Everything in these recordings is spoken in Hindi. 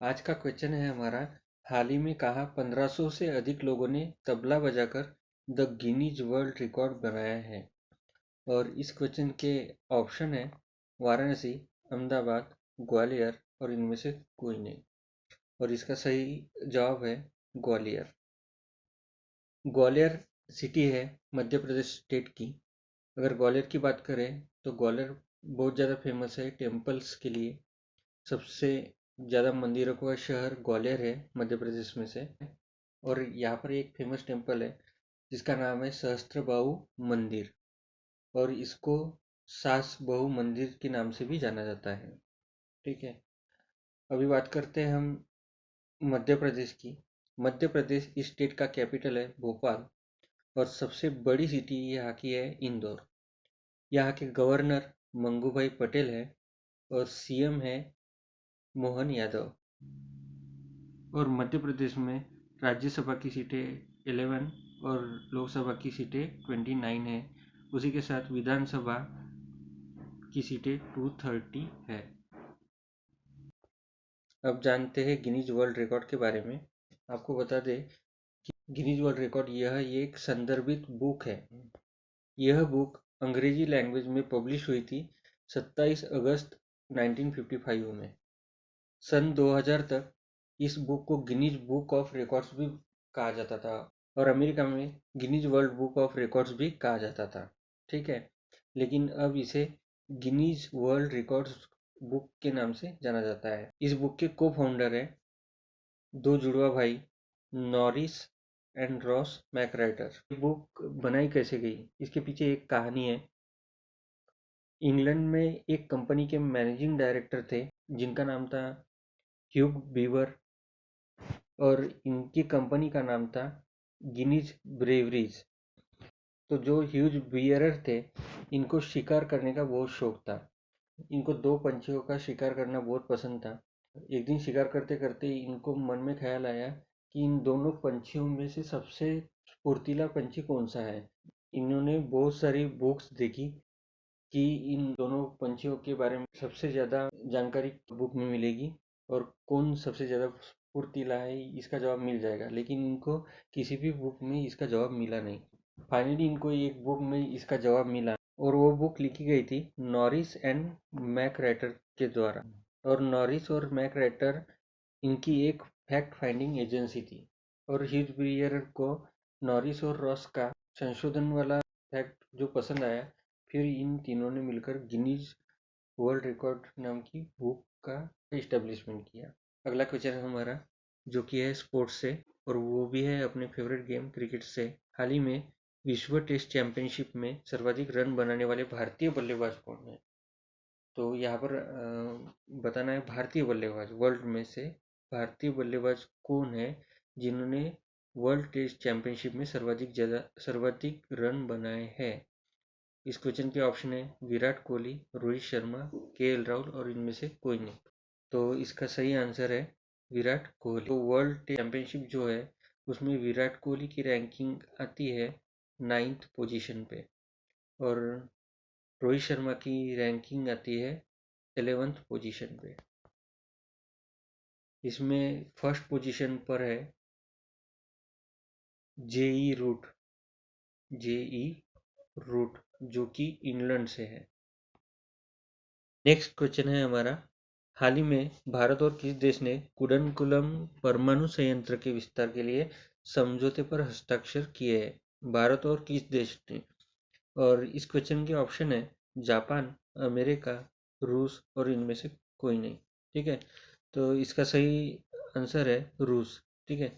आज का क्वेश्चन है हमारा। हाल ही में कहा 1500 से अधिक लोगों ने तबला बजाकर द गिनीज वर्ल्ड रिकॉर्ड बनाया है। और इस क्वेश्चन के ऑप्शन है वाराणसी, अहमदाबाद, ग्वालियर और इनमें से कोई नहीं। और इसका सही जवाब है ग्वालियर। ग्वालियर सिटी है मध्य प्रदेश स्टेट की। अगर ग्वालियर की बात करें तो ग्वालियर बहुत ज़्यादा फेमस है टेम्पल्स के लिए। सबसे ज़्यादा मंदिरों का शहर ग्वालियर है मध्य प्रदेश में से। और यहाँ पर एक फेमस टेम्पल है जिसका नाम है सहस्त्रबाहु मंदिर, और इसको सास बहु मंदिर के नाम से भी जाना जाता है। ठीक है, अभी बात करते हैं हम मध्य प्रदेश की। मध्य प्रदेश इस स्टेट का कैपिटल है भोपाल, और सबसे बड़ी सिटी यहाँ की है इंदौर। यहाँ के गवर्नर मंगूभाई पटेल है और सीएम है मोहन यादव। और मध्य प्रदेश में राज्यसभा की सीटें 11 और लोकसभा की सीटें 29 है। उसी के साथ विधानसभा की सीटें 230 है। अब जानते हैं गिनीज वर्ल्ड रिकॉर्ड के बारे में। आपको बता दें कि गिनीज वर्ल्ड रिकॉर्ड यह एक संदर्भित बुक है। यह बुक अंग्रेजी लैंग्वेज में पब्लिश हुई थी 27 अगस्त 1955 में। सन 2000 तक इस बुक को गिनीज बुक ऑफ रिकॉर्ड्स भी कहा जाता था, और अमेरिका में Guinness world book of records भी कहा जाता था। ठीक है, लेकिन अब इसे गिनीज वर्ल्ड रिकॉर्ड्स बुक के नाम से जाना जाता है। इस बुक के को फाउंडर है दो जुड़वा भाई, नॉरिस एंड रॉस मैकराइटर। ये बुक बनाई कैसे गई, इसके पीछे एक कहानी है। इंग्लैंड में एक कंपनी के मैनेजिंग डायरेक्टर थे जिनका नाम था ह्यूग बीवर, और इनकी कंपनी का नाम था गिनीज ब्रेवरीज। तो जो ह्यूज बियरर थे, इनको शिकार करने का बहुत शौक था। इनको दो पंछियों का शिकार करना बहुत पसंद था। एक दिन शिकार करते करते इनको मन में ख्याल आया कि इन दोनों पंछियों में से सबसे फुर्तीला पंछी कौन सा है। इन्होंने बहुत सारी बुक्स देखी कि इन दोनों पंछियों के बारे में सबसे ज़्यादा जानकारी बुक में मिलेगी और कौन सबसे ज़्यादा फुर्तीला है इसका जवाब मिल जाएगा, लेकिन इनको किसी भी बुक में इसका जवाब मिला नहीं। फाइनली इनको एक बुक में इसका जवाब मिला, और वो बुक लिखी गई थी नॉरिस एंड मैकराइटर के द्वारा। और नॉरिस और मैकराइटर इनकी एक फैक्ट फाइंडिंग एजेंसी थी, और ह्यूज ब्रीयर को नॉरिस और रॉस का संशोधन वाला फैक्ट जो पसंद आया, फिर इन तीनों ने मिलकर गिनीज वर्ल्ड रिकॉर्ड नाम की बुक का इस्टेब्लिशमेंट किया। अगला क्वेश्चन है हमारा, जो कि है स्पोर्ट्स से, और वो भी है अपने फेवरेट गेम क्रिकेट से। हाल ही में विश्व टेस्ट चैंपियनशिप में सर्वाधिक रन बनाने वाले भारतीय बल्लेबाज कौन है। तो यहाँ पर बताना है भारतीय बल्लेबाज वर्ल्ड में से भारतीय बल्लेबाज कौन है जिन्होंने वर्ल्ड टेस्ट चैंपियनशिप में सर्वाधिक रन बनाए हैं। इस क्वेश्चन के ऑप्शन है विराट कोहली, रोहित शर्मा, केएल राहुल और इनमें से कोई नहीं। तो इसका सही आंसर है विराट कोहली। तो वर्ल्ड चैंपियनशिप जो है उसमें विराट कोहली की रैंकिंग आती है 9th पोजीशन पे, और रोहित शर्मा की रैंकिंग आती है 11th पोजीशन पे। इसमें फर्स्ट पोजीशन पर है जेई रूट, जो कि इंग्लैंड से है। नेक्स्ट क्वेश्चन है हमारा, हाल ही में भारत और किस देश ने कुडनकुलम परमाणु संयंत्र के विस्तार के लिए समझौते पर हस्ताक्षर किए हैं। भारत और किस देश ने। और इस क्वेश्चन के ऑप्शन है जापान, अमेरिका, रूस और इनमें से कोई नहीं। ठीक है, तो इसका सही आंसर है रूस। ठीक है,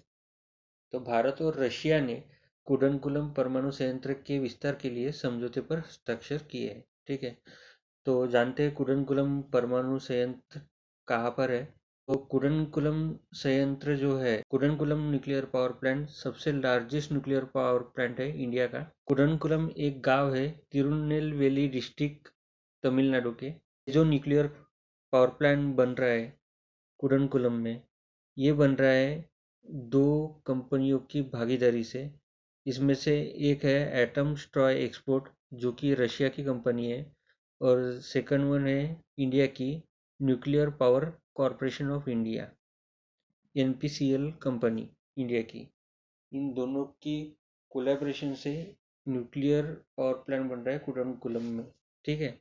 तो भारत और रशिया ने कुडनकुलम परमाणु संयंत्र के विस्तार के लिए समझौते पर हस्ताक्षर किए हैं। ठीक है, तो जानते हैं कुडनकुलम परमाणु संयंत्र कहाँ पर है। तो कुडनकुलम संयंत्र जो है, कुडनकुलम न्यूक्लियर पावर प्लांट सबसे लार्जेस्ट न्यूक्लियर पावर प्लांट है इंडिया का। कुडनकुलम एक गांव है तिरुनेलवेली डिस्ट्रिक्ट, तमिलनाडु के। जो न्यूक्लियर पावर प्लांट बन रहा है कुडनकुलम में, ये बन रहा है दो कंपनियों की भागीदारी से। इसमें से एक है एटम स्ट्रॉय एक्सपोर्ट, जो कि रशिया की कंपनी है, और सेकंड वन है इंडिया की nuclear power corporation of India. NPCL company India की, इन दोनों की कोलैबोरेशन से न्यूक्लियर पावर प्लांट बन रहा है कुडमकुलम में, ठीक है।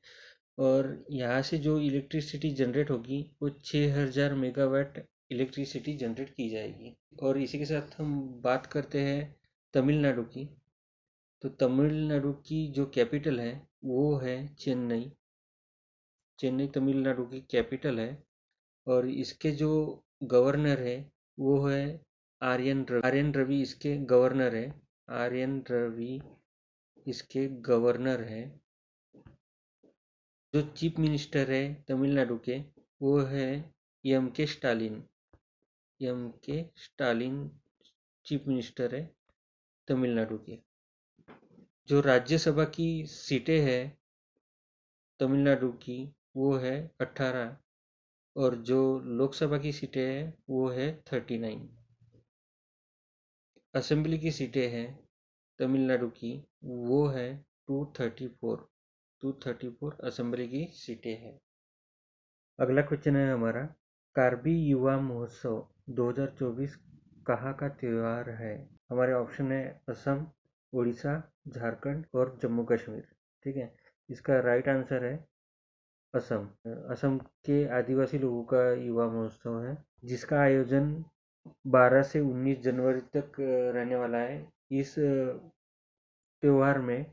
और यहाँ से जो इलेक्ट्रिसिटी जनरेट होगी वो 6000 मेगावाट इलेक्ट्रिसिटी जनरेट की जाएगी। और इसी के साथ हम बात करते हैं तमिलनाडु की। तो तमिलनाडु की जो कैपिटल है वो है चेन्नई। चेन्नई तमिलनाडु की कैपिटल है। और इसके जो गवर्नर है वो है आर्यन रवि इसके गवर्नर है। आर्यन रवि इसके गवर्नर है। जो चीफ मिनिस्टर है तमिलनाडु के वो है M.K. Stalin. M.K. Stalin chief minister है तमिलनाडु के। जो राज्यसभा की सीटें हैं तमिलनाडु की वो है 18, और जो लोकसभा की सीटें हैं वो है 39। असेंबली की सीटें हैं तमिलनाडु की वो है 234 असेंबली की सीटें हैं। अगला क्वेश्चन है हमारा, कार्बी युवा महोत्सव 2024 कहाँ का त्यौहार है? हमारे ऑप्शन है असम, उड़ीसा, झारखंड और जम्मू कश्मीर, ठीक है। इसका राइट आंसर है असम। असम के आदिवासी लोगों का युवा महोत्सव है, जिसका आयोजन 12 से 19 जनवरी तक रहने वाला है। इस त्योहार में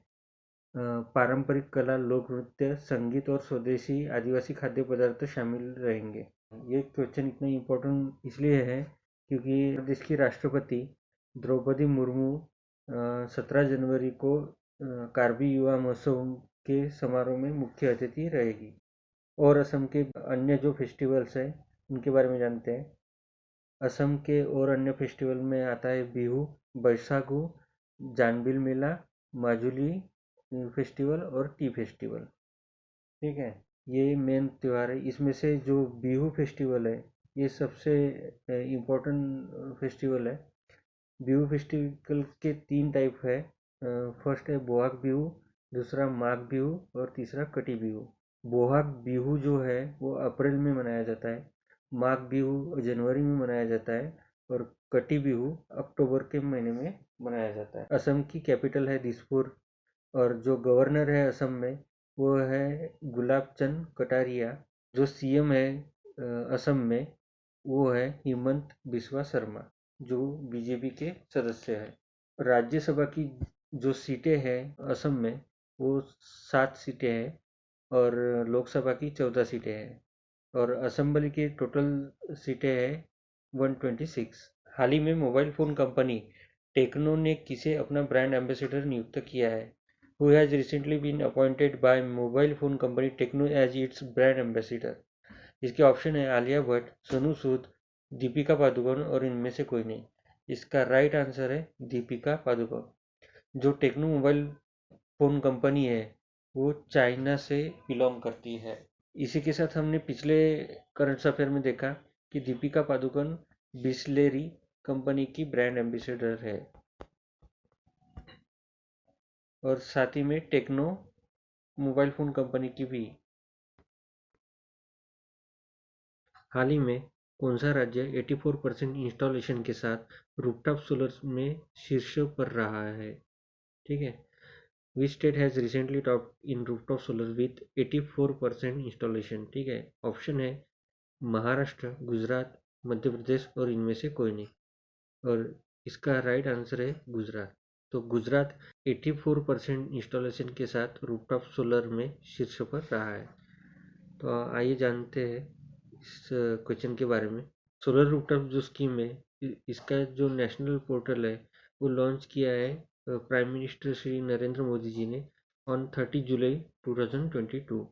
पारंपरिक कला, लोक नृत्य, संगीत और स्वदेशी आदिवासी खाद्य पदार्थ शामिल रहेंगे। ये क्वेश्चन इतना इम्पोर्टेंट इसलिए है क्योंकि देश की राष्ट्रपति द्रौपदी मुर्मू 17 जनवरी को कार्बी युवा महोत्सव के समारोह में मुख्य अतिथि रहेगी। और असम के अन्य जो फेस्टिवल्स हैं उनके बारे में जानते हैं। असम के और अन्य फेस्टिवल में आता है बिहू, बैसागु, जानबिल मेला, माजुली फेस्टिवल और टी फेस्टिवल, ठीक है। ये मेन त्यौहार है। इसमें से जो बिहू फेस्टिवल है ये सबसे इम्पोर्टेंट फेस्टिवल है। बिहू फेस्टिवल के 3 टाइप है। फर्स्ट है बोहाग बिहू, दूसरा माघ बिहू और तीसरा कटी बिहू। बोहाग बिहू जो है वो अप्रैल में मनाया जाता है, माघ बिहू जनवरी में मनाया जाता है और कटी बिहू अक्टूबर के महीने में मनाया जाता है। असम की कैपिटल है दिसपुर और जो गवर्नर है असम में वो है गुलाब चंद कटारिया। जो CM है असम में वो है हिमंत बिस्वा शर्मा, जो BJP के सदस्य है। राज्यसभा की जो सीटें हैं असम में वो 7 सीटें हैं और लोकसभा की 14 सीटें हैं और असेंबली की टोटल सीटें हैं 126। हाल ही में मोबाइल फ़ोन कंपनी टेक्नो ने किसे अपना ब्रांड एम्बेसडर नियुक्त किया है? Who has recently been appointed by mobile phone company Tecno as its brand ambassador? इसके ऑप्शन है आलिया भट्ट, सोनू सूद, दीपिका पादुकोण और इनमें से कोई नहीं। इसका राइट आंसर है दीपिका पादुकोण। जो टेक्नो मोबाइल फ़ोन कंपनी है वो चाइना से बिलोंग करती है। इसी के साथ हमने पिछले करंट अफेयर में देखा कि दीपिका पादुकोण बिस्लेरी कंपनी की ब्रांड एम्बेसडर है और साथ ही में टेक्नो मोबाइल फ़ोन कंपनी की भी। हाल ही में कौन सा राज्य 84% इंस्टॉलेशन के साथ रूफटॉप सोलर में शीर्ष पर रहा है? ठीक है। Which state has recently topped in rooftop solar with 84% installation? ठीक है। ऑप्शन है महाराष्ट्र, गुजरात, मध्य प्रदेश और इनमें से कोई नहीं। और इसका राइट आंसर है गुजरात। तो गुजरात 84% इंस्टॉलेशन के साथ रूफटॉप सोलर में शीर्ष पर रहा है। तो आइए जानते हैं इस क्वेश्चन के बारे में। सोलर रूफटॉप जो स्कीम है इसका जो नेशनल पोर्टल है वो लॉन्च किया है प्राइम मिनिस्टर श्री नरेंद्र मोदी जी ने ऑन 30 जुलाई 2022।